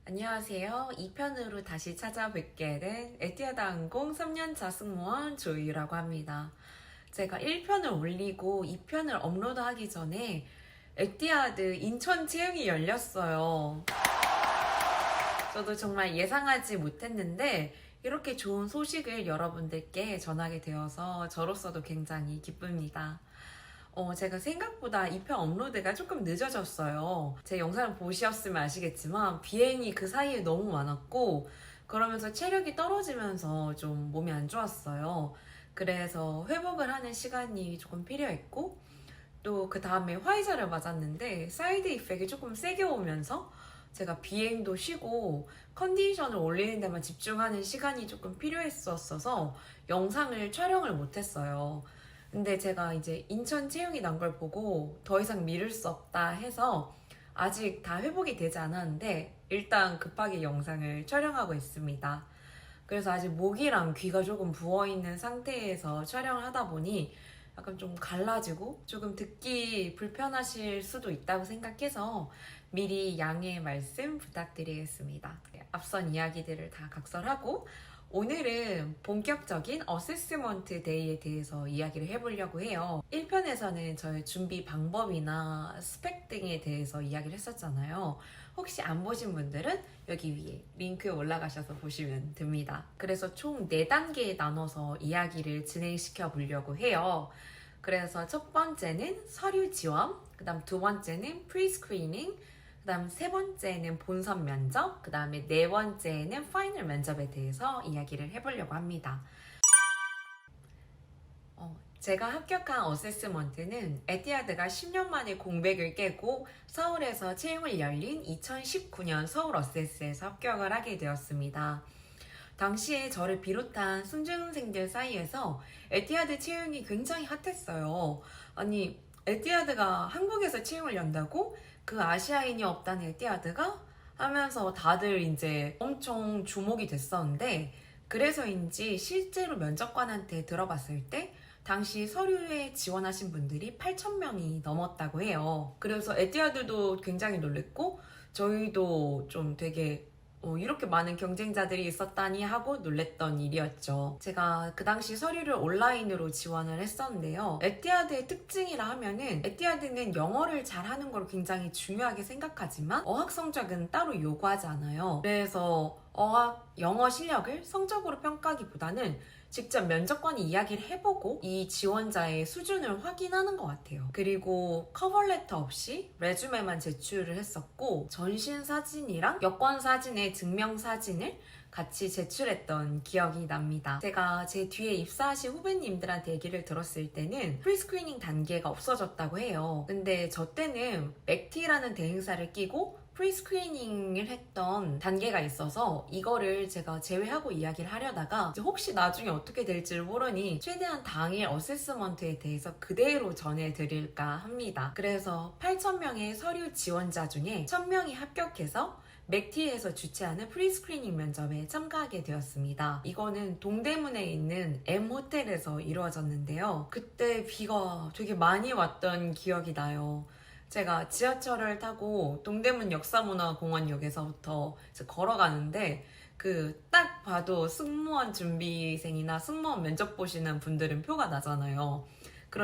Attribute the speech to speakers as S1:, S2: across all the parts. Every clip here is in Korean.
S1: 안녕하세요. 2편으로 다시 찾아뵙게 된 에티아드 항공 3년차 승무원 조이라고 합니다. 제가 1편을 올리고 2편을 업로드하기 전에 에티아드 인천 채용이 열렸어요. 저도 정말 예상하지 못했는데 이렇게 좋은 소식을 여러분들께 전하게 되어서 저로서도 굉장히 기쁩니다. 제가 생각보다 2편 업로드가 조금 늦어졌어요. 제 영상을 보셨으면 아시겠지만 비행이 그 사이에 너무 많았고 그러면서 체력이 떨어지면서 좀 몸이 안 좋았어요. 그래서 회복을 하는 시간이 조금 필요했고 또 그 다음에 화이자를 맞았는데 사이드 이펙이 조금 세게 오면서 제가 비행도 쉬고 컨디션을 올리는 데만 집중하는 시간이 조금 필요했었어서 영상을 촬영을 못했어요. 근데 제가 이제 인천 채용이 난 걸 보고 더 이상 미룰 수 없다 해서 아직 다 회복이 되지 않았는데 일단 급하게 영상을 촬영하고 있습니다. 그래서 아직 목이랑 귀가 조금 부어있는 상태에서 촬영을 하다 보니 약간 좀 갈라지고 조금 듣기 불편하실 수도 있다고 생각해서 미리 양해 말씀 부탁드리겠습니다. 앞선 이야기들을 다 각설하고 오늘은 본격적인 어세스먼트 데이에 대해서 이야기를 해보려고 해요. 1편에서는 저의 준비 방법이나 스펙 등에 대해서 이야기를 했었잖아요. 혹시 안 보신 분들은 여기 위에 링크에 올라가셔서 보시면 됩니다. 그래서 총 4단계에 나눠서 이야기를 진행시켜 보려고 해요. 그래서 첫 번째는 서류 지원, 그 다음 두 번째는 프리스크리닝, 그 다음 세 번째는 본선 면접, 그 다음에 네 번째는 파이널 면접에 대해서 이야기를 해보려고 합니다. 제가 합격한 어세스먼트는 에티하드가 10년 만에 공백을 깨고 서울에서 채용을 열린 2019년 서울 어세스에서 합격을 하게 되었습니다. 당시에 저를 비롯한 순중생들 사이에서 에티하드 채용이 굉장히 핫했어요. 아니, 에티하드가 한국에서 채용을 연다고? 그 아시아인이 없다는 에티하드가? 하면서 다들 이제 엄청 주목이 됐었는데, 그래서인지 실제로 면접관한테 들어봤을 때, 당시 서류에 지원하신 분들이 8,000명이 넘었다고 해요. 그래서 에티하드도 굉장히 놀랬고, 저희도 좀 되게 이렇게 많은 경쟁자들이 있었다니 하고 놀랬던 일이었죠. 제가 그 당시 서류를 온라인으로 지원을 했었는데요. 에티하드의 특징이라 하면은 에티하드는 영어를 잘하는 걸 굉장히 중요하게 생각하지만 어학 성적은 따로 요구하지 않아요. 그래서 영어 실력을 성적으로 평가하기보다는 직접 면접관이 이야기를 해보고 이 지원자의 수준을 확인하는 것 같아요. 그리고 커버레터 없이 레주메만 제출을 했었고 전신 사진이랑 여권 사진의 증명 사진을 같이 제출했던 기억이 납니다. 제가 제 뒤에 입사하신 후배님들한테 얘기를 들었을 때는 프리스크리닝 단계가 없어졌다고 해요. 근데 저 때는 맥티라는 대행사를 끼고 프리스크리닝을 했던 단계가 있어서 이거를 제가 제외하고 이야기를 하려다가 이제 혹시 나중에 어떻게 될지를 모르니 최대한 당일 어세스먼트에 대해서 그대로 전해드릴까 합니다. 그래서 8,000명의 서류 지원자 중에 1,000명이 합격해서 맥티에서 주최하는 프리스크리닝 면접에 참가하게 되었습니다. 이거는 동대문에 있는 M호텔에서 이루어졌는데요. 그때 비가 되게 많이 왔던 기억이 나요. 제가 지하철을 타고 동대문 역사문화공원역에서부터 걸어가는데 딱 봐도 승무원 준비생이나 승무원 면접 보시는 분들은 표가 나잖아요.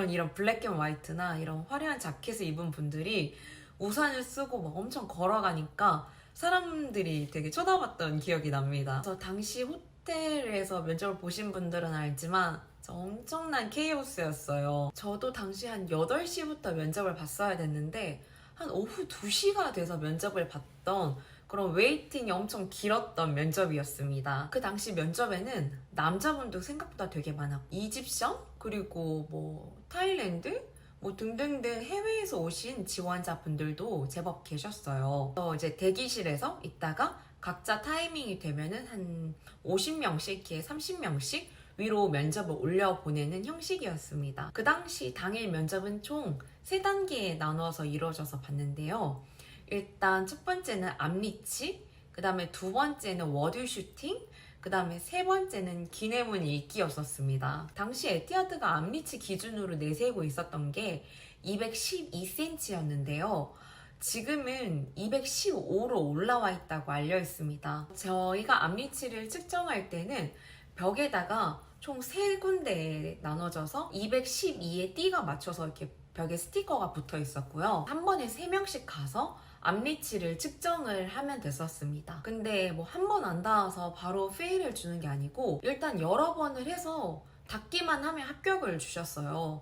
S1: 이런 블랙 앤 화이트나 이런 화려한 자켓을 입은 분들이 우산을 쓰고 막 엄청 걸어가니까 사람들이 되게 쳐다봤던 기억이 납니다. 그래서 당시 호텔에서 면접을 보신 분들은 알지만 엄청난 케이오스였어요. 저도 당시 한 8시부터 면접을 봤어야 됐는데 한 오후 2시가 돼서 면접을 봤던 그런 웨이팅이 엄청 길었던 면접이었습니다. 그 당시 면접에는 남자분도 생각보다 되게 많았고 이집션? 그리고 타일랜드? 등등등 해외에서 오신 지원자분들도 제법 계셨어요. 그래서 이제 대기실에서 있다가 각자 타이밍이 되면은 한 50명씩, 이렇게 30명씩 위로 면접을 올려보내는 형식이었습니다. 그 당시 당일 면접은 총 3단계에 나눠서 이루어져서 봤는데요. 일단 첫 번째는 암리치, 그 다음에 두 번째는 워드 슈팅, 그 다음에 세 번째는 기내문 읽기였었습니다. 당시 에티하드가 암리치 기준으로 내세우고 있었던 게 212cm였는데요. 지금은 215로 올라와 있다고 알려 있습니다. 저희가 앞니치를 측정할 때는 벽에다가 총 3군데에 나눠져서 212의 띠가 맞춰서 이렇게 벽에 스티커가 붙어 있었고요. 한 번에 3명씩 가서 앞니치를 측정을 하면 됐었습니다. 근데 뭐 한 번 안 닿아서 바로 페일을 주는 게 아니고 일단 여러 번을 해서 닿기만 하면 합격을 주셨어요.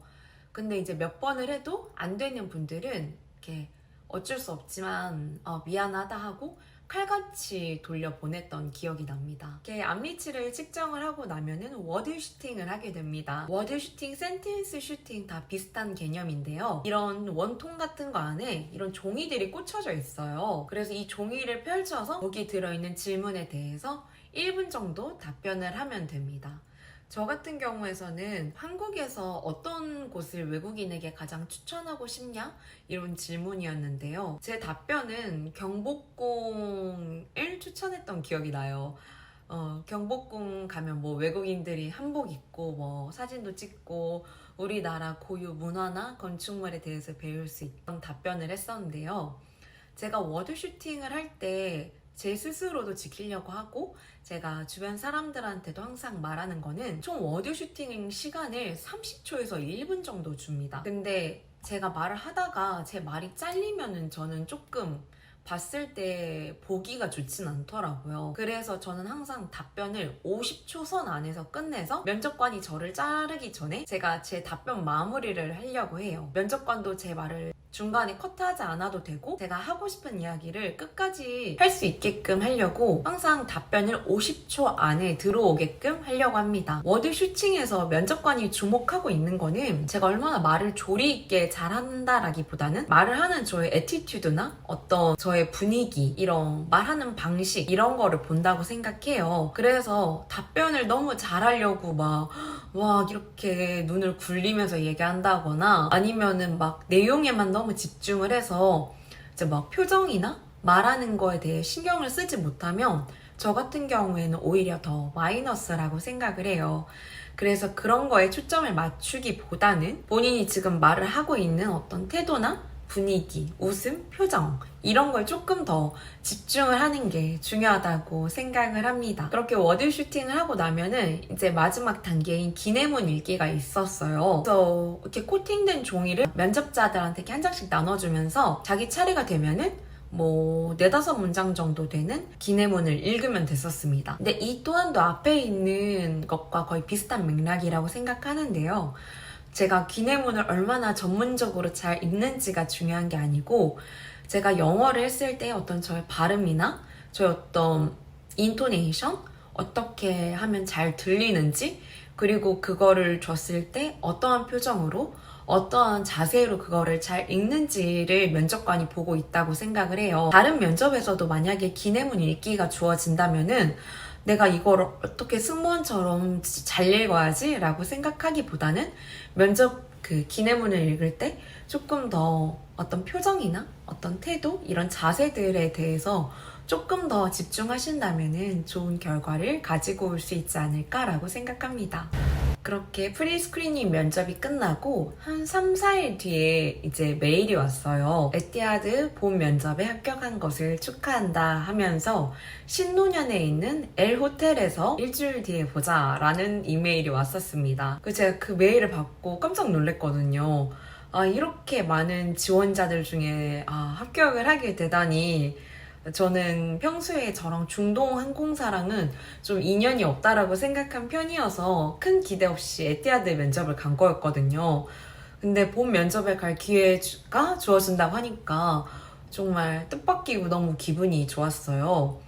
S1: 근데 이제 몇 번을 해도 안 되는 분들은 이렇게 어쩔 수 없지만 미안하다 하고 칼같이 돌려보냈던 기억이 납니다. 이렇게 앞니치를 측정을 하고 나면은 워드 슈팅을 하게 됩니다. 워드 슈팅, 센텐스 슈팅 다 비슷한 개념인데요. 이런 원통 같은 거 안에 이런 종이들이 꽂혀져 있어요. 그래서 이 종이를 펼쳐서 거기 들어있는 질문에 대해서 1분 정도 답변을 하면 됩니다. 저 같은 경우에서는 한국에서 어떤 곳을 외국인에게 가장 추천하고 싶냐? 이런 질문이었는데요. 제 답변은 경복궁을 추천했던 기억이 나요. 경복궁 가면 뭐 외국인들이 한복 입고 뭐 사진도 찍고 우리나라 고유 문화나 건축물에 대해서 배울 수 있던 답변을 했었는데요. 제가 워드 슈팅을 할 때 제 스스로도 지키려고 하고 제가 주변 사람들한테도 항상 말하는 거는 총 워드 슈팅 시간을 30초에서 1분 정도 줍니다. 근데 제가 말을 하다가 제 말이 잘리면은 저는 조금 봤을 때 보기가 좋진 않더라고요. 그래서 저는 항상 답변을 50초 선 안에서 끝내서 면접관이 저를 자르기 전에 제가 제 답변 마무리를 하려고 해요. 면접관도 제 말을 중간에 컷하지 않아도 되고 제가 하고 싶은 이야기를 끝까지 할 수 있게끔 하려고 항상 답변을 50초 안에 들어오게끔 하려고 합니다. 워드 슈팅에서 면접관이 주목하고 있는 거는 제가 얼마나 말을 조리 있게 잘한다라기보다는 말을 하는 저의 애티튜드나 어떤 저의 분위기, 이런 말하는 방식 이런 거를 본다고 생각해요. 그래서 답변을 너무 잘하려고 막 이렇게 눈을 굴리면서 얘기한다거나 아니면은 막 내용에만 너무 집중을 해서 이제 막 표정이나 말하는 거에 대해 신경을 쓰지 못하면 저 같은 경우에는 오히려 더 마이너스라고 생각을 해요. 그래서 그런 거에 초점을 맞추기보다는 본인이 지금 말을 하고 있는 어떤 태도나 분위기, 웃음, 표정 이런 걸 조금 더 집중을 하는 게 중요하다고 생각을 합니다. 그렇게 워드 슈팅을 하고 나면은 이제 마지막 단계인 기내문 읽기가 있었어요. 그래서 이렇게 코팅된 종이를 면접자들한테 이렇게 한 장씩 나눠주면서 자기 차례가 되면은 뭐 4-5문장 정도 되는 기내문을 읽으면 됐었습니다. 근데 이 또한도 앞에 있는 것과 거의 비슷한 맥락이라고 생각하는데요. 제가 기내문을 얼마나 전문적으로 잘 읽는지가 중요한 게 아니고 제가 영어를 했을 때 어떤 저의 발음이나 저의 어떤 인토네이션 어떻게 하면 잘 들리는지 그리고 그거를 줬을 때 어떠한 표정으로 어떠한 자세로 그거를 잘 읽는지를 면접관이 보고 있다고 생각을 해요. 다른 면접에서도 만약에 기내문 읽기가 주어진다면은 내가 이걸 어떻게 승무원처럼 잘 읽어야지 라고 생각하기보다는 면접 그 기내문을 읽을 때 조금 더 어떤 표정이나 어떤 태도 이런 자세들에 대해서 조금 더 집중하신다면 좋은 결과를 가지고 올 수 있지 않을까라고 생각합니다. 그렇게 프리스크리닝 면접이 끝나고 한 3-4일 뒤에 이제 메일이 왔어요. 에티하드 본 면접에 합격한 것을 축하한다 하면서 신논현에 있는 엘 호텔에서 일주일 뒤에 보자 라는 이메일이 왔었습니다. 제가 그 메일을 받고 깜짝 놀랐거든요. 이렇게 많은 지원자들 중에 합격을 하게 되다니 저는 평소에 저랑 중동 항공사랑은 좀 인연이 없다라고 생각한 편이어서 큰 기대 없이 에티하드 면접을 간 거였거든요. 근데 본 면접에 갈 기회가 주어진다고 하니까 정말 뜻밖이고 너무 기분이 좋았어요.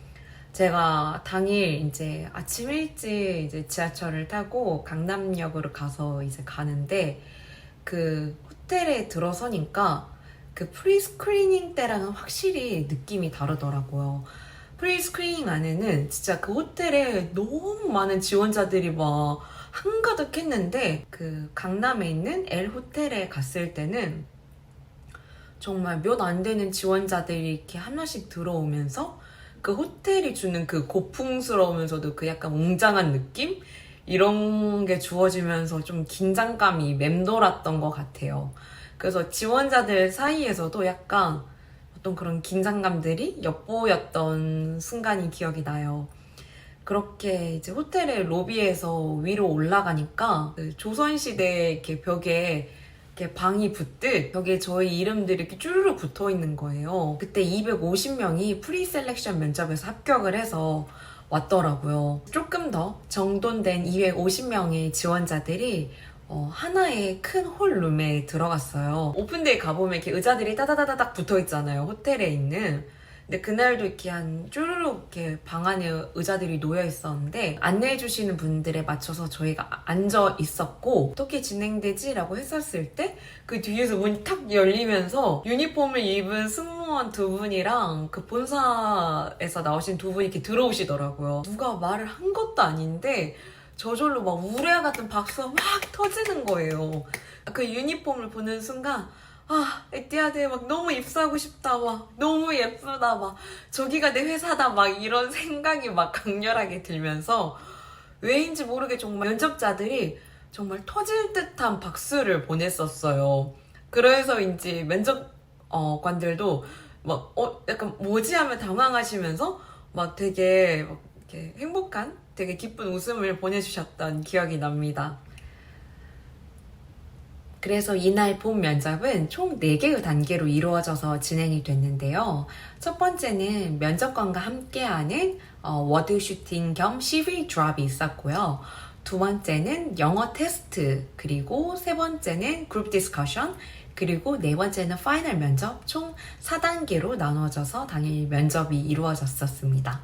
S1: 제가 당일 이제 아침 일찍 이제 지하철을 타고 강남역으로 가서 이제 가는데 그 호텔에 들어서니까 그 프리스크리닝 때랑은 확실히 느낌이 다르더라고요. 프리스크리닝 안에는 진짜 그 호텔에 너무 많은 지원자들이 막 한가득 했는데 그 강남에 있는 엘 호텔에 갔을 때는 정말 몇 안 되는 지원자들이 이렇게 하나씩 들어오면서 그 호텔이 주는 그 고풍스러우면서도 그 약간 웅장한 느낌? 이런 게 주어지면서 좀 긴장감이 맴돌았던 것 같아요. 그래서 지원자들 사이에서도 약간 어떤 그런 긴장감들이 엿보였던 순간이 기억이 나요. 그렇게 이제 호텔의 로비에서 위로 올라가니까 그 조선시대 이렇게 벽에 이렇게 방이 붙듯 벽에 저희 이름들이 이렇게 쭈르륵 붙어 있는 거예요. 그때 250명이 프리셀렉션 면접에서 합격을 해서 왔더라고요. 조금 더 정돈된 250명의 지원자들이 하나의 큰 홀룸에 들어갔어요. 오픈데이 가보면 이렇게 의자들이 따다다다닥 붙어 있잖아요. 호텔에 있는. 근데 그날도 이렇게 한 쭈루룩 이렇게 방 안에 의자들이 놓여 있었는데 안내해 주시는 분들에 맞춰서 저희가 앉아 있었고 어떻게 진행되지라고 했었을 때 그 뒤에서 문이 탁 열리면서 유니폼을 입은 승무원 두 분이랑 그 본사에서 나오신 두 분이 이렇게 들어오시더라고요. 누가 말을 한 것도 아닌데 저절로 막 우레아 같은 박수가 막 터지는 거예요. 그 유니폼을 보는 순간 아, 에티아드 막 너무 입사하고 싶다, 막 너무 예쁘다, 막 저기가 내 회사다, 막 이런 생각이 막 강렬하게 들면서 왜인지 모르게 정말 면접자들이 정말 터질 듯한 박수를 보냈었어요. 그래서인지 면접관들도 막 약간 뭐지 하면 당황하시면서 막 되게 막 이렇게 행복한, 되게 기쁜 웃음을 보내주셨던 기억이 납니다. 그래서 이날 본 면접은 총 4개의 단계로 이루어져서 진행이 됐는데요. 첫 번째는 면접관과 함께하는 워드 슈팅 겸 CV 드랍이 있었고요. 두 번째는 영어 테스트, 그리고 세 번째는 그룹 디스커션, 그리고 네 번째는 파이널 면접, 총 4단계로 나눠져서 당일 면접이 이루어졌었습니다.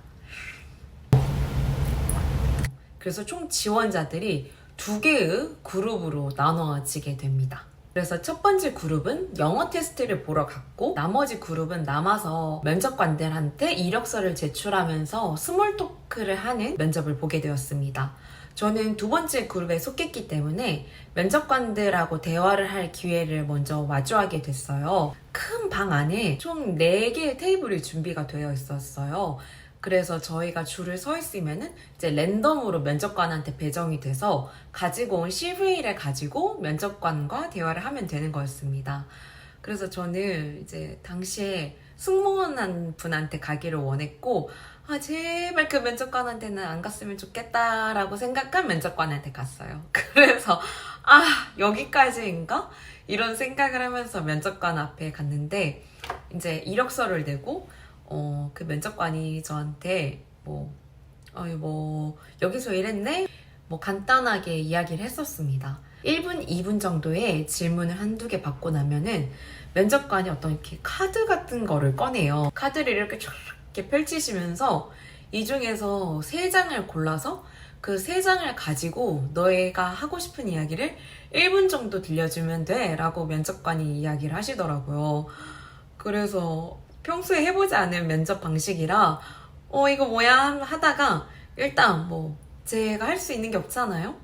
S1: 그래서 총 지원자들이 2개의 그룹으로 나눠지게 됩니다. 그래서 첫 번째 그룹은 영어 테스트를 보러 갔고 나머지 그룹은 남아서 면접관들한테 이력서를 제출하면서 스몰 토크를 하는 면접을 보게 되었습니다. 저는 두 번째 그룹에 속했기 때문에 면접관들하고 대화를 할 기회를 먼저 마주하게 됐어요. 큰 방 안에 총 4개의 테이블이 준비가 되어 있었어요. 그래서 저희가 줄을 서 있으면은 이제 랜덤으로 면접관한테 배정이 돼서 가지고 온 CV를 가지고 면접관과 대화를 하면 되는 거였습니다. 그래서 저는 이제 당시에 승무원 분한테 가기를 원했고, 아, 제발 그 면접관한테는 안 갔으면 좋겠다라고 생각한 면접관한테 갔어요. 그래서, 아, 여기까지인가? 이런 생각을 하면서 면접관 앞에 갔는데, 이제 이력서를 내고, 그 면접관이 저한테 여기서 일했네? 간단하게 이야기를 했었습니다. 1분, 2분 정도의 질문을 한두 개 받고 나면은 면접관이 어떤 이렇게 카드 같은 거를 꺼내요. 카드를 이렇게 쫙 이렇게 펼치시면서 이 중에서 3장을 골라서 그 3장을 가지고 너희가 하고 싶은 이야기를 1분 정도 들려주면 돼 라고 면접관이 이야기를 하시더라고요. 그래서 평소에 해보지 않은 면접 방식이라 이거 뭐야 하다가 일단 제가 할 수 있는 게 없잖아요.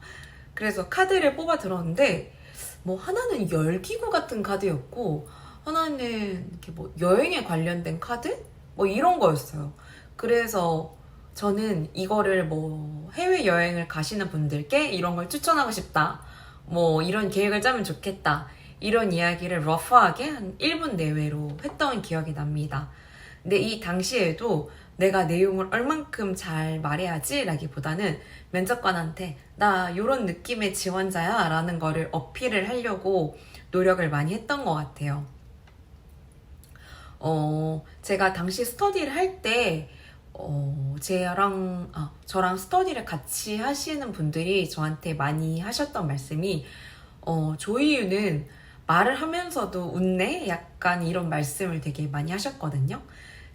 S1: 그래서 카드를 뽑아 들었는데 하나는 열기구 같은 카드였고 하나는 이렇게 여행에 관련된 카드? 이런 거였어요. 그래서 저는 이거를 해외여행을 가시는 분들께 이런 걸 추천하고 싶다. 이런 계획을 짜면 좋겠다. 이런 이야기를 러프하게 한 1분 내외로 했던 기억이 납니다. 근데 이 당시에도 내가 내용을 얼만큼 잘 말해야지 라기보다는 면접관한테 나 이런 느낌의 지원자야 라는 거를 어필을 하려고 노력을 많이 했던 것 같아요. 제가 당시 스터디를 할 때 저랑 스터디를 같이 하시는 분들이 저한테 많이 하셨던 말씀이 조이유는 말을 하면서도 웃네? 약간 이런 말씀을 되게 많이 하셨거든요.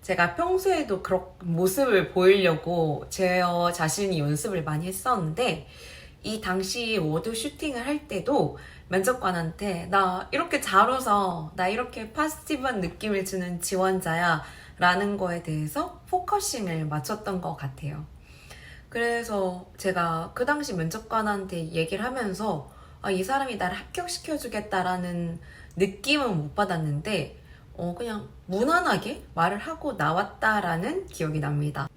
S1: 제가 평소에도 그런 모습을 보이려고 제 자신이 연습을 많이 했었는데 이 당시 워드 슈팅을 할 때도 면접관한테 나 이렇게 잘 웃어, 나 이렇게 포지티브한 느낌을 주는 지원자야 라는 거에 대해서 포커싱을 맞췄던 것 같아요. 그래서 제가 그 당시 면접관한테 얘기를 하면서 이 사람이 나를 합격시켜주겠다라는 느낌은 못 받았는데 그냥 무난하게 말을 하고 나왔다라는 기억이 납니다.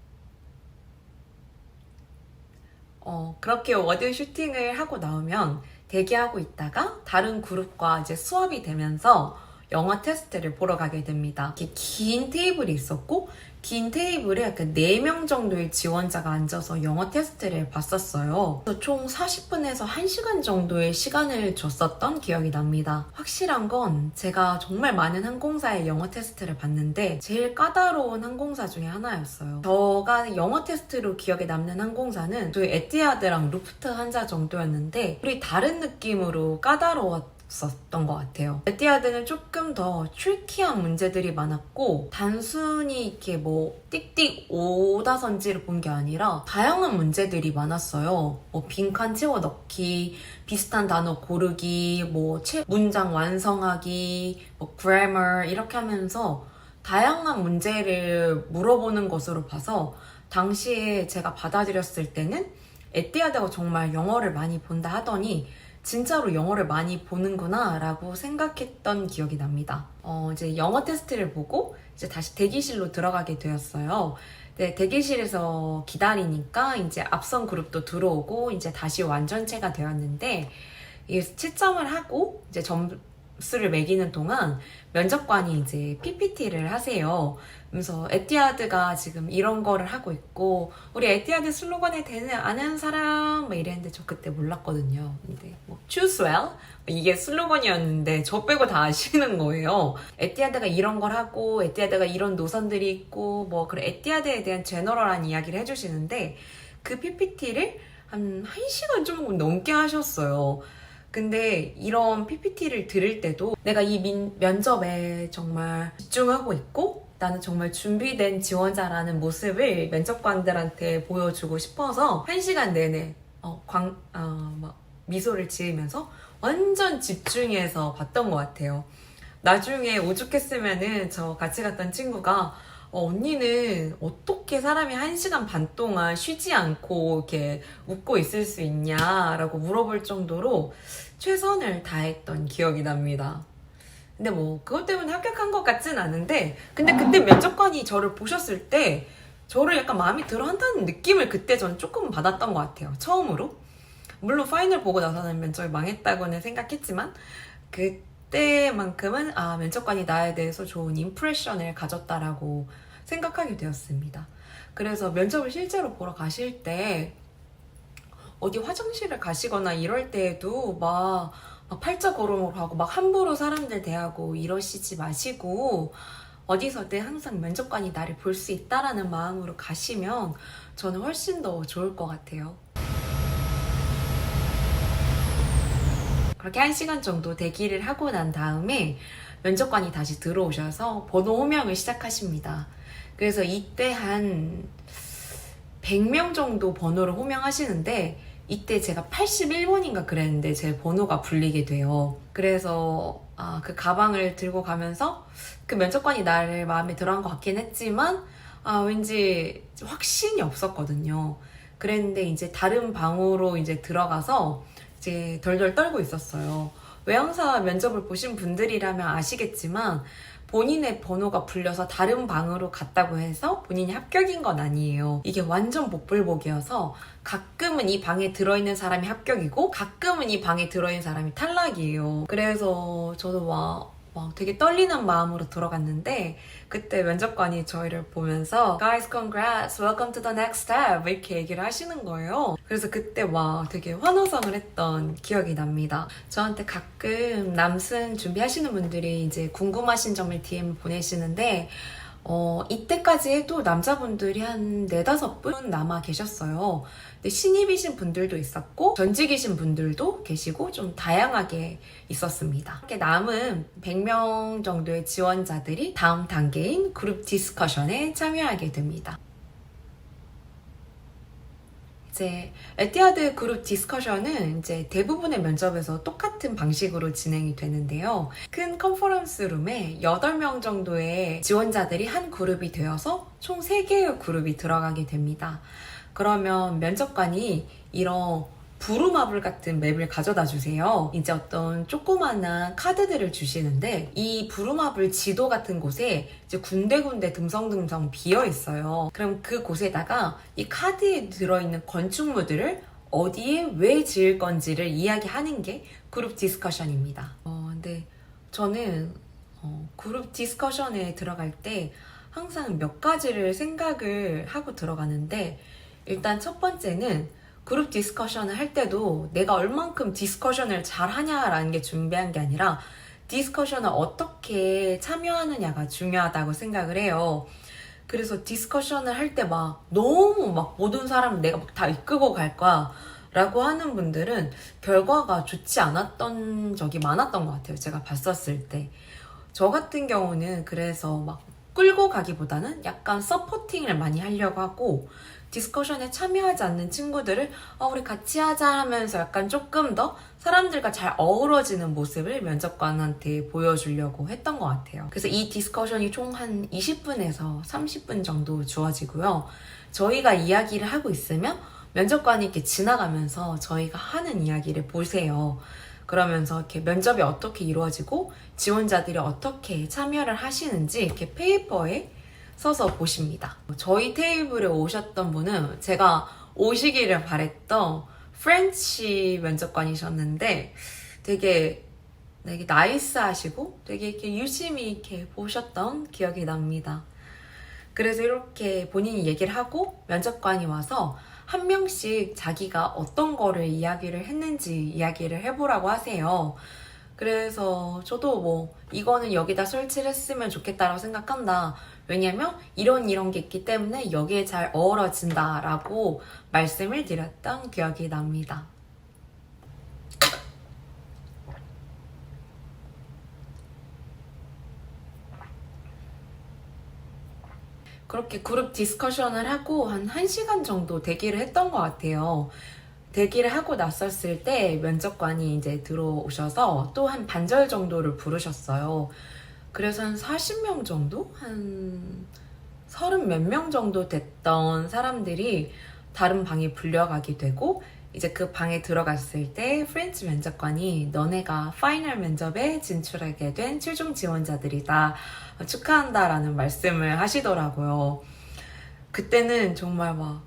S1: 그렇게 워드 슈팅을 하고 나오면 대기하고 있다가 다른 그룹과 이제 수업이 되면서 영어 테스트를 보러 가게 됩니다. 이렇게 긴 테이블이 있었고 긴 테이블에 약간 4명 정도의 지원자가 앉아서 영어 테스트를 봤었어요. 그래서 총 40분에서 1시간 정도의 시간을 줬었던 기억이 납니다. 확실한 건 제가 정말 많은 항공사의 영어 테스트를 봤는데 제일 까다로운 항공사 중에 하나였어요. 제가 영어 테스트로 기억에 남는 항공사는 저희 에티하드랑 루프트한자 정도였는데 우리 다른 느낌으로 까다로웠었던 것 같아요. 에티하드는 조금 더 트리키한 문제들이 많았고 단순히 이렇게 뭐 띡띡 오다선지를 본 게 아니라 다양한 문제들이 많았어요. 뭐 빈칸 채워 넣기, 비슷한 단어 고르기, 뭐 문장 완성하기, 뭐 grammar 이렇게 하면서 다양한 문제를 물어보는 것으로 봐서 당시에 제가 받아들였을 때는 에티하드가 정말 영어를 많이 본다 하더니 진짜로 영어를 많이 보는구나 라고 생각했던 기억이 납니다. 이제 영어 테스트를 보고 이제 다시 대기실로 들어가게 되었어요. 네, 대기실에서 기다리니까 이제 앞선 그룹도 들어오고 이제 다시 완전체가 되었는데 이 채점을 하고 이제 점수를 매기는 동안 면접관이 이제 PPT를 하세요. 그래서 에티하드가 지금 이런 거를 하고 있고 우리 에티하드 슬로건에 대해 아는 사람 막 이랬는데 저 그때 몰랐거든요. 근데 뭐 choose well 이게 슬로건이었는데 저 빼고 다 아시는 거예요. 에티하드가 이런 걸 하고 에티하드가 이런 노선들이 있고 뭐 그런 에티하드에 대한 제너럴한 이야기를 해주시는데 그 PPT를 한 1시간 조금 넘게 하셨어요. 근데 이런 PPT를 들을 때도 내가 이 면접에 정말 집중하고 있고 나는 정말 준비된 지원자라는 모습을 면접관들한테 보여주고 싶어서 1시간 내내 막 미소를 지으면서 완전 집중해서 봤던 것 같아요. 나중에 오죽했으면은 저 같이 갔던 친구가 언니는 어떻게 사람이 1시간 반 동안 쉬지 않고 이렇게 웃고 있을 수 있냐라고 물어볼 정도로 최선을 다했던 기억이 납니다. 근데 뭐 그것 때문에 합격한 것 같진 않은데 근데 그때 면접관이 저를 보셨을 때 저를 약간 마음에 들어 한다는 느낌을 그때 전 조금 받았던 것 같아요. 처음으로. 물론 파이널 보고 나서는 면접이 망했다고는 생각했지만 그때만큼은 면접관이 나에 대해서 좋은 임프레션을 가졌다라고 생각하게 되었습니다. 그래서 면접을 실제로 보러 가실 때 어디 화장실을 가시거나 이럴 때에도 막 팔자고름으로 하고 막 함부로 사람들 대하고 이러시지 마시고 어디서든 항상 면접관이 나를 볼 수 있다라는 마음으로 가시면 저는 훨씬 더 좋을 것 같아요. 그렇게 1시간 정도 대기를 하고 난 다음에 면접관이 다시 들어오셔서 번호 호명을 시작하십니다. 그래서 이때 한 100명 정도 번호를 호명하시는데 이때 제가 81번인가 그랬는데 제 번호가 불리게 돼요. 그래서 그 가방을 들고 가면서 그 면접관이 나를 마음에 들어한 것 같긴 했지만 왠지 확신이 없었거든요. 그랬는데 이제 다른 방으로 이제 들어가서 이제 덜덜 떨고 있었어요. 외항사 면접을 보신 분들이라면 아시겠지만 본인의 번호가 불려서 다른 방으로 갔다고 해서 본인이 합격인 건 아니에요. 이게 완전 복불복이어서 가끔은 이 방에 들어있는 사람이 합격이고 가끔은 이 방에 들어있는 사람이 탈락이에요. 그래서 저도 막 되게 떨리는 마음으로 들어갔는데 그때 면접관이 저희를 보면서 Guys, congrats, welcome to the next step 이렇게 얘기를 하시는 거예요. 그래서 그때 되게 환호성을 했던 기억이 납니다. 저한테 가끔 남승 준비하시는 분들이 이제 궁금하신 점을 DM 보내시는데 이때까지 해도 남자분들이 한 4-5분 남아 계셨어요. 근데 신입이신 분들도 있었고 전직이신 분들도 계시고 좀 다양하게 있었습니다. 이렇게 남은 100명 정도의 지원자들이 다음 단계인 그룹 디스커션에 참여하게 됩니다. 이제 에티하드 그룹 디스커션은 이제 대부분의 면접에서 똑같은 방식으로 진행이 되는데요. 큰 컨퍼런스 룸에 8명 정도의 지원자들이 한 그룹이 되어서 총 3개의 그룹이 들어가게 됩니다. 그러면 면접관이 이런 부루마블 같은 맵을 가져다 주세요. 이제 어떤 조그마한 카드들을 주시는데 이 부루마블 지도 같은 곳에 이제 군데군데 듬성듬성 비어 있어요. 그럼 그 곳에다가 이 카드에 들어있는 건축물들을 어디에 왜 지을 건지를 이야기하는 게 그룹 디스커션입니다. 근데 저는 그룹 디스커션에 들어갈 때 항상 몇 가지를 생각을 하고 들어가는데, 일단 첫 번째는 그룹 디스커션을 할 때도 내가 얼만큼 디스커션을 잘 하냐라는 게 중요한 게 아니라 디스커션을 어떻게 참여하느냐가 중요하다고 생각을 해요. 그래서 디스커션을 할 때 막 너무 막 모든 사람을 내가 막 다 이끌고 갈 거야 라고 하는 분들은 결과가 좋지 않았던 적이 많았던 것 같아요. 제가 봤었을 때. 저 같은 경우는 그래서 막 끌고 가기보다는 약간 서포팅을 많이 하려고 하고, 디스커션에 참여하지 않는 친구들을 우리 같이 하자 하면서 약간 조금 더 사람들과 잘 어우러지는 모습을 면접관한테 보여주려고 했던 것 같아요. 그래서 이 디스커션이 총 한 20분에서 30분 정도 주어지고요. 저희가 이야기를 하고 있으면 면접관이 이렇게 지나가면서 저희가 하는 이야기를 보세요. 그러면서 이렇게 면접이 어떻게 이루어지고 지원자들이 어떻게 참여를 하시는지 이렇게 페이퍼에 써서 보십니다. 저희 테이블에 오셨던 분은 제가 오시기를 바랬던 프렌치 면접관이셨는데 되게 나이스하시고 되게 이렇게 유심히 이렇게 보셨던 기억이 납니다. 그래서 이렇게 본인이 얘기를 하고 면접관이 와서 한 명씩 자기가 어떤 거를 이야기를 했는지 이야기를 해보라고 하세요. 그래서 저도 뭐 이거는 여기다 설치를 했으면 좋겠다라고 생각한다. 왜냐면 이런 게 있기 때문에 여기에 잘 어우러진다 라고 말씀을 드렸던 기억이 납니다. 그렇게 그룹 디스커션을 하고 한 1시간 정도 대기를 했던 것 같아요. 대기를 하고 났었을 때 면접관이 이제 들어오셔서 또 한 반절 정도를 부르셨어요. 그래서 한 40명 정도? 한 30 몇 명 정도 됐던 사람들이 다른 방에 불려가게 되고, 이제 그 방에 들어갔을 때 프렌치 면접관이 너네가 파이널 면접에 진출하게 된 최종 지원자들이다. 축하한다 라는 말씀을 하시더라고요. 그때는 정말 막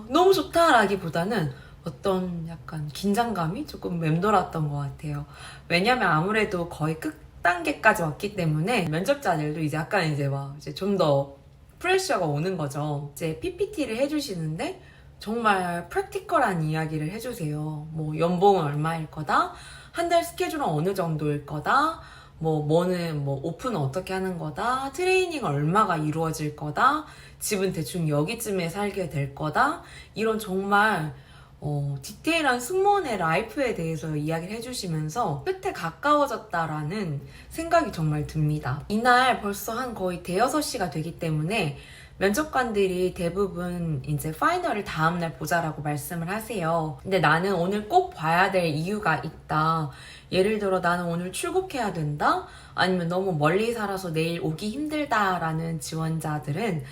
S1: 너무 좋다 라기보다는 어떤 약간 긴장감이 조금 맴돌았던 것 같아요. 왜냐면 아무래도 거의 끝단계까지 왔기 때문에 면접자들도 이제 약간 이제 막 이제 좀 더 프레셔가 오는 거죠. 이제 PPT를 해주시는데 정말 프랙티컬한 이야기를 해주세요. 뭐 연봉은 얼마일 거다, 한 달 스케줄은 어느 정도일 거다, 뭐는 오픈은 어떻게 하는 거다, 트레이닝 얼마가 이루어질 거다, 집은 대충 여기쯤에 살게 될 거다, 이런 정말 디테일한 승무원의 라이프에 대해서 이야기를 해주시면서 끝에 가까워졌다라는 생각이 정말 듭니다. 이날 벌써 한 거의 대여섯 시가 되기 때문에 면접관들이 대부분 이제 파이널을 다음날 보자라고 말씀을 하세요. 근데 나는 오늘 꼭 봐야 될 이유가 있다. 예를 들어 나는 오늘 출국해야 된다? 아니면 너무 멀리 살아서 내일 오기 힘들다라는 지원자들은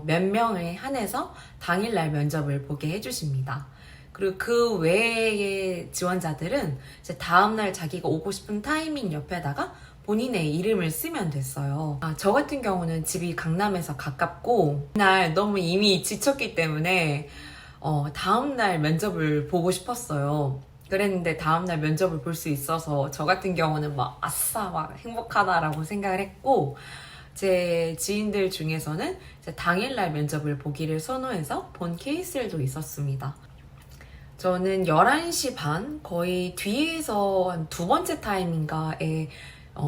S1: 몇 명에 한해서 당일날 면접을 보게 해주십니다. 그리고 그 외의 지원자들은 이제 다음날 자기가 오고 싶은 타이밍 옆에다가 본인의 이름을 쓰면 됐어요. 저 같은 경우는 집이 강남에서 가깝고 그날 너무 이미 지쳤기 때문에 다음날 면접을 보고 싶었어요. 그랬는데 다음날 면접을 볼 수 있어서 저 같은 경우는 막 아싸 막 행복하다라고 생각을 했고, 제 지인들 중에서는 이제 당일날 면접을 보기를 선호해서 본 케이스들도 있었습니다. 저는 11시 반 거의 뒤에서 한 두 번째 타임인가에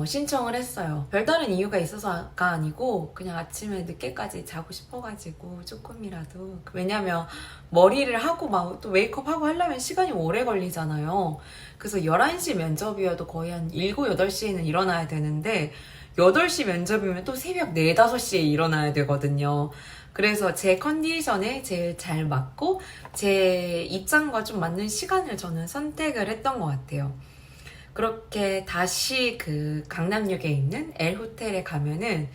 S1: 신청을 했어요. 별다른 이유가 있어서가 아니고 그냥 아침에 늦게까지 자고 싶어가지고 조금이라도. 왜냐면 머리를 하고 막 또 메이크업 하고 하려면 시간이 오래 걸리잖아요. 그래서 11시 면접이어도 거의 한 7, 8시에는 일어나야 되는데 8시 면접이면 또 새벽 4, 5시에 일어나야 되거든요. 그래서 제 컨디션에 제일 잘 맞고 제 입장과 좀 맞는 시간을 저는 선택을 했던 것 같아요. 그렇게 다시 그 강남역에 있는 L 호텔에 가면은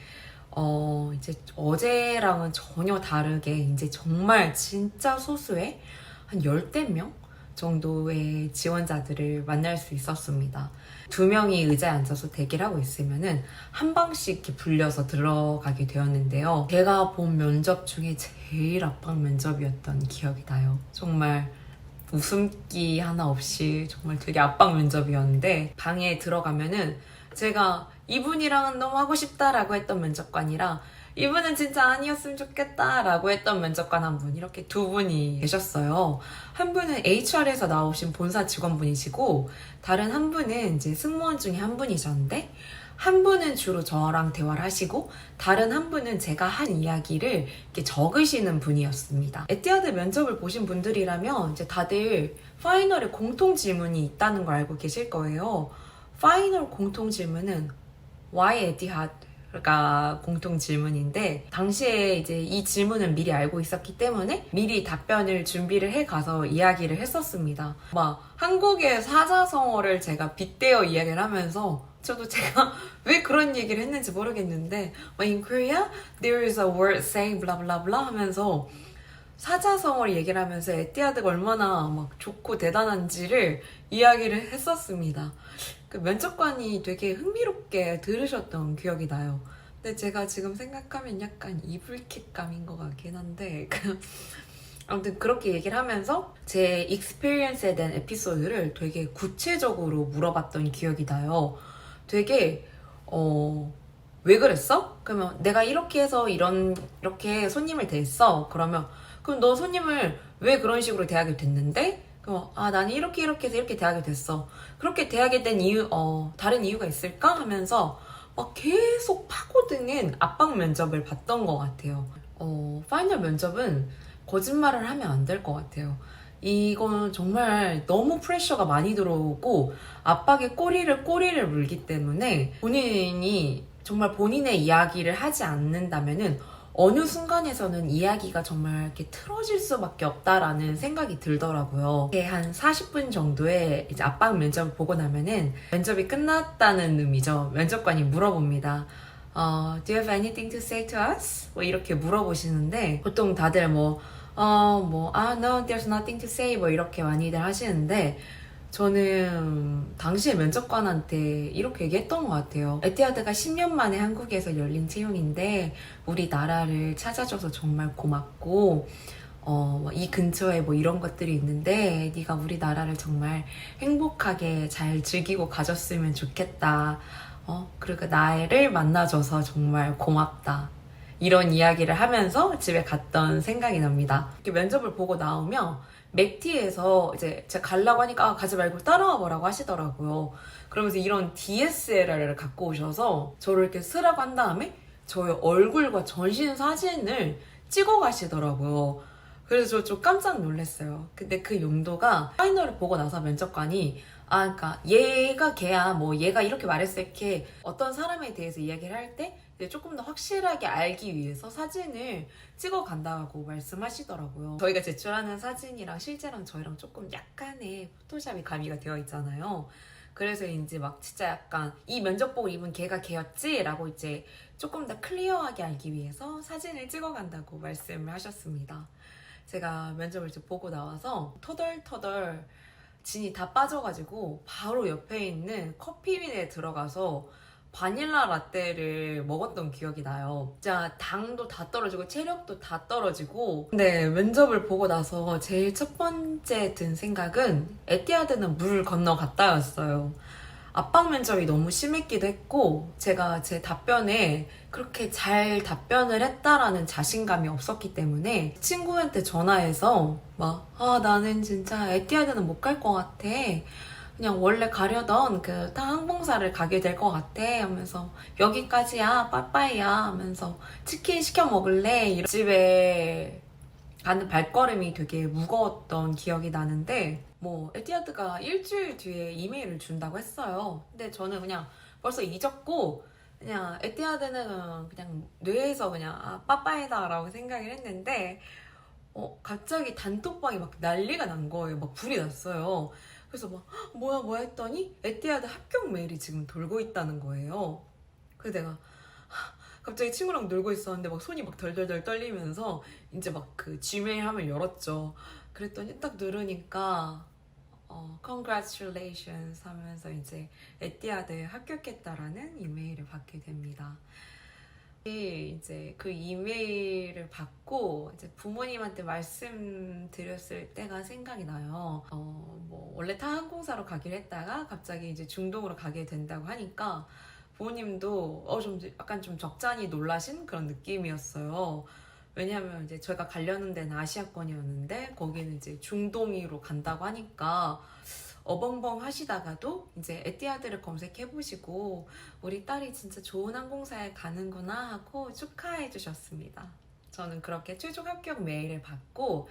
S1: 이제 어제랑은 전혀 다르게 이제 정말 진짜 소수의 한 10명 정도의 지원자들을 만날 수 있었습니다. 2명이 의자에 앉아서 대기를 하고 있으면은 한 방씩 이렇게 불려서 들어가게 되었는데요. 제가 본 면접 중에 제일 압박 면접이었던 기억이 나요. 정말 웃음기 하나 없이 정말 되게 압박 면접이었는데, 방에 들어가면은 제가 이분이랑은 너무 하고 싶다라고 했던 면접관이랑 이분은 진짜 아니었으면 좋겠다라고 했던 면접관 한 분, 이렇게 두 분이 계셨어요. 한 분은 HR에서 나오신 본사 직원분이시고 다른 한 분은 이제 승무원 중에 한 분이셨는데, 한 분은 주로 저랑 대화를 하시고 다른 한 분은 제가 한 이야기를 이렇게 적으시는 분이었습니다. 에티하드 면접을 보신 분들이라면 이제 다들 파이널에 공통 질문이 있다는 걸 알고 계실 거예요. 파이널 공통 질문은 Why 에티하드가 공통 질문인데, 당시에 이제 이 질문은 미리 알고 있었기 때문에 미리 답변을 준비를 해 가서 이야기를 했었습니다. 막 한국의 사자성어를 제가 빗대어 이야기를 하면서, 저도 제가 왜 그런 얘기를 했는지 모르겠는데 In Korea there is a word saying blah blah blah 하면서 사자성어를 얘기를 하면서 에티하드가 얼마나 막 좋고 대단한지를 이야기를 했었습니다. 그 면접관이 되게 흥미롭게 들으셨던 기억이 나요. 근데 제가 지금 생각하면 약간 이불킥감인 것 같긴 한데 아무튼 그렇게 얘기를 하면서 제 익스피리언스에 대한 에피소드를 되게 구체적으로 물어봤던 기억이 나요. 되게 왜 그랬어? 그러면 내가 이렇게 해서 이렇게 손님을 대했어. 그러면 그럼 너 손님을 왜 그런 식으로 대하게 됐는데? 그럼 나는 이렇게 해서 이렇게 대하게 됐어. 그렇게 대하게 된 이유, 다른 이유가 있을까? 하면서 막 계속 파고드는 압박 면접을 봤던 것 같아요. 파이널 면접은 거짓말을 하면 안 될 것 같아요. 이건 정말 너무 프레셔가 많이 들어오고 압박에 꼬리를 물기 때문에 본인이 정말 본인의 이야기를 하지 않는다면은 어느 순간에서는 이야기가 정말 이렇게 틀어질 수밖에 없다라는 생각이 들더라고요. 이렇게 한 40분 정도의 이제 압박 면접을 보고 나면은 면접이 끝났다는 의미죠. 면접관이 물어봅니다. Do you have anything to say to us? 뭐 이렇게 물어보시는데 보통 다들 no, there's nothing to say 뭐 이렇게 많이들 하시는데, 저는 당시에 면접관한테 이렇게 얘기했던 것 같아요. 에티하드가 10년 만에 한국에서 열린 채용인데 우리나라를 찾아줘서 정말 고맙고 이 근처에 뭐 이런 것들이 있는데 네가 우리나라를 정말 행복하게 잘 즐기고 가졌으면 좋겠다. 그리고 나를 만나줘서 정말 고맙다. 이런 이야기를 하면서 집에 갔던 생각이 납니다. 이렇게 면접을 보고 나오면 맥티에서 이제 제가 가려고 하니까 가지 말고 따라와 보라고 하시더라고요. 그러면서 이런 DSLR을 갖고 오셔서 저를 이렇게 쓰라고 한 다음에 저의 얼굴과 전신 사진을 찍어 가시더라고요. 그래서 저 좀 깜짝 놀랐어요. 근데 그 용도가 파이널을 보고 나서 면접관이 그러니까 얘가 걔야, 뭐 얘가 이렇게 말했어, 이렇게 어떤 사람에 대해서 이야기를 할 때 조금 더 확실하게 알기 위해서 사진을 찍어 간다고 말씀하시더라고요. 저희가 제출하는 사진이랑 실제랑 저희랑 조금 약간의 포토샵이 가미가 되어 있잖아요. 그래서 이제 막 진짜 약간 이 면접 보고 입은 걔가 걔였지? 라고 이제 조금 더 클리어하게 알기 위해서 사진을 찍어 간다고 말씀을 하셨습니다. 제가 면접을 이제 보고 나와서 터덜터덜 진이 다 빠져가지고 바로 옆에 있는 커피빈에 들어가서 바닐라 라떼를 먹었던 기억이 나요. 진짜 당도 다 떨어지고 체력도 다 떨어지고. 근데 면접을 보고 나서 제일 첫 번째 든 생각은 에티하드는 물 건너갔다였어요. 압박 면접이 너무 심했기도 했고 제가 제 답변에 그렇게 잘 답변을 했다라는 자신감이 없었기 때문에 친구한테 전화해서 나는 진짜 에티하드는 못 갈 것 같아. 그냥 원래 가려던 그 항공사를 가게 될 것 같아 하면서 여기까지야 빠빠이야 하면서 치킨 시켜 먹을래. 집에 가는 발걸음이 되게 무거웠던 기억이 나는데 에티하드가 일주일 뒤에 이메일을 준다고 했어요. 근데 저는 그냥 벌써 잊었고 그냥 에티하드는 그냥 뇌에서 그냥 빠빠이다 라고 생각을 했는데 갑자기 단톡방이 막 난리가 난 거예요. 막 불이 났어요. 그래서 뭐야 했더니 에티하드 합격 메일이 지금 돌고 있다는 거예요. 그래서 내가 갑자기 친구랑 놀고 있었는데 막 손이 막 덜덜덜 떨리면서 이제 막 그 지메일 함을 열었죠. 그랬더니 딱 누르니까 congratulations 하면서 이제 에티하드에 합격했다라는 이메일을 받게 됩니다. 이제 그 이메일을 받고 이제 부모님한테 말씀드렸을 때가 생각이 나요. 뭐 원래 타 항공사로 가기로 했다가 갑자기 이제 중동으로 가게 된다고 하니까 부모님도 좀 약간 좀 적잖이 놀라신 그런 느낌이었어요. 왜냐하면 이제 저희가 가려는 데는 아시아권이었는데 거기는 이제 중동으로 간다고 하니까 어벙벙 하시다가도 이제 에티하드를 검색해보시고 우리 딸이 진짜 좋은 항공사에 가는구나 하고 축하해 주셨습니다. 저는 그렇게 최종 합격 메일을 받고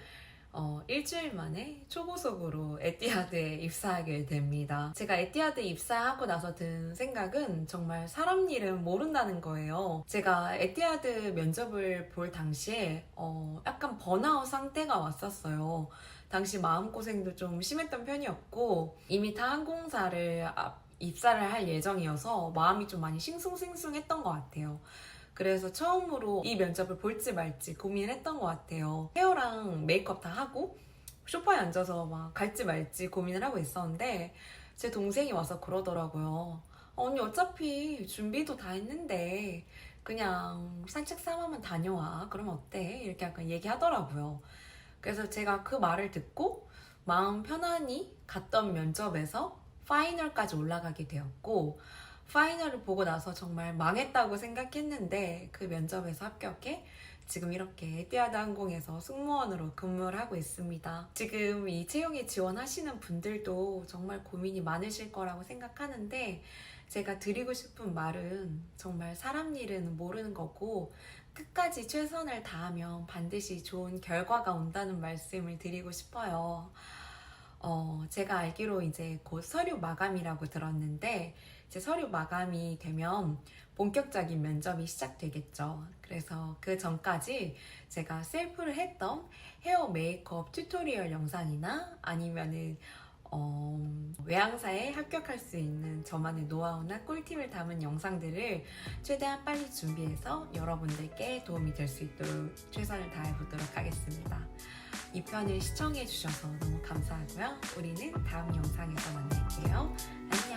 S1: 일주일 만에 초고속으로 에티하드에 입사하게 됩니다. 제가 에티하드에 입사하고 나서 든 생각은 정말 사람 일은 모른다는 거예요. 제가 에티하드 면접을 볼 당시에 약간 번아웃 상태가 왔었어요. 당시 마음고생도 좀 심했던 편이었고 이미 타 항공사를 입사를 할 예정이어서 마음이 좀 많이 싱숭생숭했던 것 같아요. 그래서 처음으로 이 면접을 볼지 말지 고민을 했던 것 같아요. 헤어랑 메이크업 다 하고 소파에 앉아서 막 갈지 말지 고민을 하고 있었는데 제 동생이 와서 그러더라고요. 언니 어차피 준비도 다 했는데 그냥 산책 삼아만 다녀와. 그러면 어때? 이렇게 약간 얘기하더라고요. 그래서 제가 그 말을 듣고 마음 편안히 갔던 면접에서 파이널까지 올라가게 되었고 파이널을 보고 나서 정말 망했다고 생각했는데 그 면접에서 합격해 지금 이렇게 에티하드 항공에서 승무원으로 근무를 하고 있습니다. 지금 이 채용에 지원하시는 분들도 정말 고민이 많으실 거라고 생각하는데 제가 드리고 싶은 말은 정말 사람 일은 모르는 거고 끝까지 최선을 다하면 반드시 좋은 결과가 온다는 말씀을 드리고 싶어요. 제가 알기로 이제 곧 서류 마감이라고 들었는데 이제 서류 마감이 되면 본격적인 면접이 시작되겠죠. 그래서 그 전까지 제가 셀프를 했던 헤어 메이크업 튜토리얼 영상이나 아니면은 외항사에 합격할 수 있는 저만의 노하우나 꿀팁을 담은 영상들을 최대한 빨리 준비해서 여러분들께 도움이 될 수 있도록 최선을 다해보도록 하겠습니다. 이 편을 시청해주셔서 너무 감사하고요. 우리는 다음 영상에서 만날게요. 안녕.